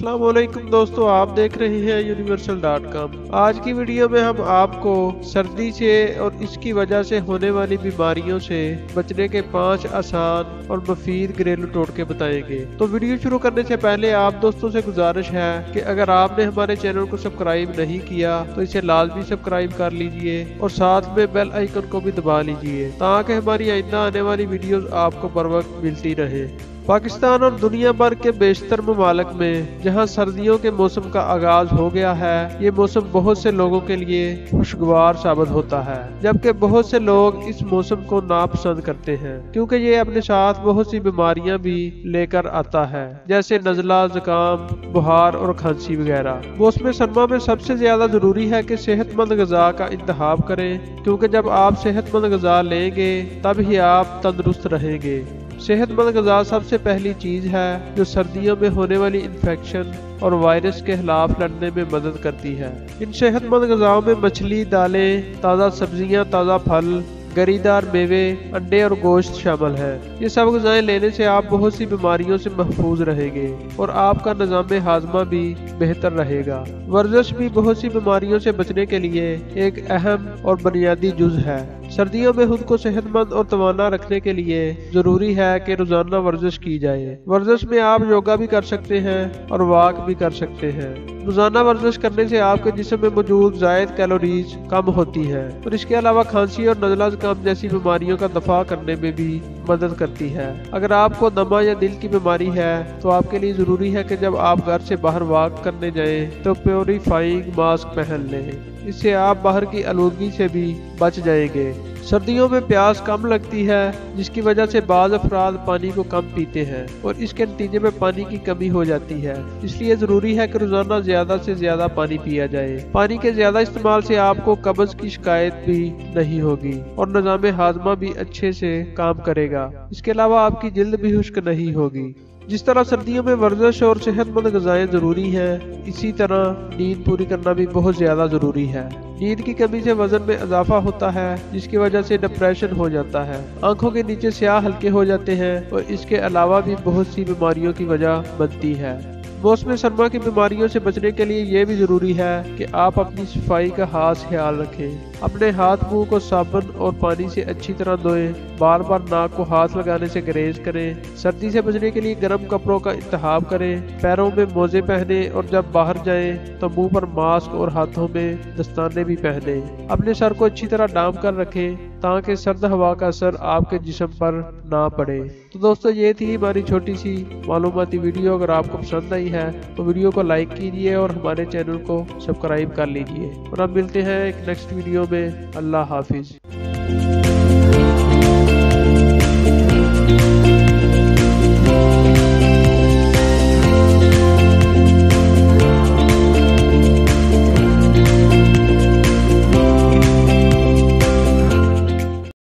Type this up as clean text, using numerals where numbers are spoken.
अस्सलाम वालेकुम दोस्तों, आप देख रहे हैं यूनिवर्सल.com। आज की वीडियो में हम आपको सर्दी से और इसकी वजह से होने वाली बीमारियों से बचने के 5 आसान और मुफीद घरेलू टोटके बताएंगे। तो वीडियो शुरू करने से पहले आप दोस्तों से गुजारिश है कि अगर आपने हमारे चैनल को सब्सक्राइब नहीं किया तो इसे लाजमी सब्सक्राइब कर लीजिए और साथ में बेल आइकन को भी दबा लीजिए ताकि हमारी आइंदा आने वाली वीडियोस आपको बर वक्त मिलती रहे। पाकिस्तान और दुनिया भर के बेशतर ममालिक में जहां सर्दियों के मौसम का आगाज हो गया है, ये मौसम बहुत से लोगों के लिए खुशगवार साबित होता है, जबकि बहुत से लोग इस मौसम को नापसंद करते हैं क्योंकि ये अपने साथ बहुत सी बीमारियां भी लेकर आता है, जैसे नज़ला, जुकाम, बुखार और खांसी वगैरह। मौसम सरमा में सबसे ज्यादा जरूरी है कि सेहतमंद ग़िज़ा का इंतखाब करें, क्योंकि जब आप सेहतमंद ग़िज़ा लेंगे तब ही आप तंदुरुस्त रहेंगे। सेहतमंद ग़िज़ा सबसे पहली चीज है जो सर्दियों में होने वाली इन्फेक्शन और वायरस के खिलाफ लड़ने में मदद करती है। इन सेहतमंद ग़िज़ाओं में मछली, दालें, ताज़ा सब्जियां, ताज़ा फल, गरीदार मेवे, अंडे और गोश्त शामिल है। ये सब ग़िज़ाएं लेने से आप बहुत सी बीमारियों से महफूज रहेंगे और आपका निज़ाम हाजमा भी बेहतर रहेगा। वर्जिश भी बहुत सी बीमारियों से बचने के लिए एक अहम और बुनियादी जुज़ है। सर्दियों में खुद को सेहतमंद और तवाना रखने के लिए जरूरी है कि रोजाना वर्जिश की जाए। वर्जिश में आप योगा भी कर सकते हैं और वॉक भी कर सकते हैं। रोजाना वर्जिश करने से आपके जिस्म में मौजूद जायद कैलोरीज कम होती है और इसके अलावा खांसी और नज़ला जुकाम जैसी बीमारियों का दफा करने में भी मदद करती है। अगर आपको दमा या दिल की बीमारी है तो आपके लिए जरूरी है कि जब आप घर से बाहर वॉक करने जाएं तो प्योरीफाइंग मास्क पहन लें। इससे आप बाहर की आलूदगी से भी बच जाएंगे। सर्दियों में प्यास कम लगती है, जिसकी वजह से बाज़ अफराद पानी को कम पीते हैं और इसके नतीजे में पानी की कमी हो जाती है। इसलिए जरूरी है कि रोजाना ज्यादा से ज्यादा पानी पिया जाए। पानी के ज्यादा इस्तेमाल से आपको कब्ज की शिकायत भी नहीं होगी और निज़ाम हाजमा भी अच्छे से काम करेगा। इसके अलावा आपकी जिल्द भी खुश्क नहीं होगी। जिस तरह सर्दियों में वर्जिश और सेहतमंद ग़िज़ाएं जरूरी हैं, इसी तरह नींद पूरी करना भी बहुत ज्यादा जरूरी है। नींद की कमी से वजन में इजाफा होता है, जिसकी वजह से डिप्रेशन हो जाता है, आंखों के नीचे स्याह हल्के हो जाते हैं और इसके अलावा भी बहुत सी बीमारियों की वजह बनती है। मौसम सरमा की बीमारियों से बचने के लिए ये भी जरूरी है कि आप अपनी सफाई का खास ख्याल रखें। अपने हाथ मुंह को साबुन और पानी से अच्छी तरह धोएं। बार बार नाक को हाथ लगाने से गुरेज करें। सर्दी से बचने के लिए गर्म कपड़ों का इंतखाब करें। पैरों में मोजे पहने और जब बाहर जाएं तो मुंह पर मास्क और हाथों में दस्ताने भी पहने। अपने सर को अच्छी तरह डाम कर रखें ताकि सर्द हवा का असर आपके जिस्म पर ना पड़े। तो दोस्तों, ये थी हमारी छोटी सी मालूमाती वीडियो। अगर आपको पसंद आई है तो वीडियो को लाइक कीजिए और हमारे चैनल को सब्सक्राइब कर लीजिए और अब मिलते हैं एक नेक्स्ट वीडियो में। अल्लाह हाफिज।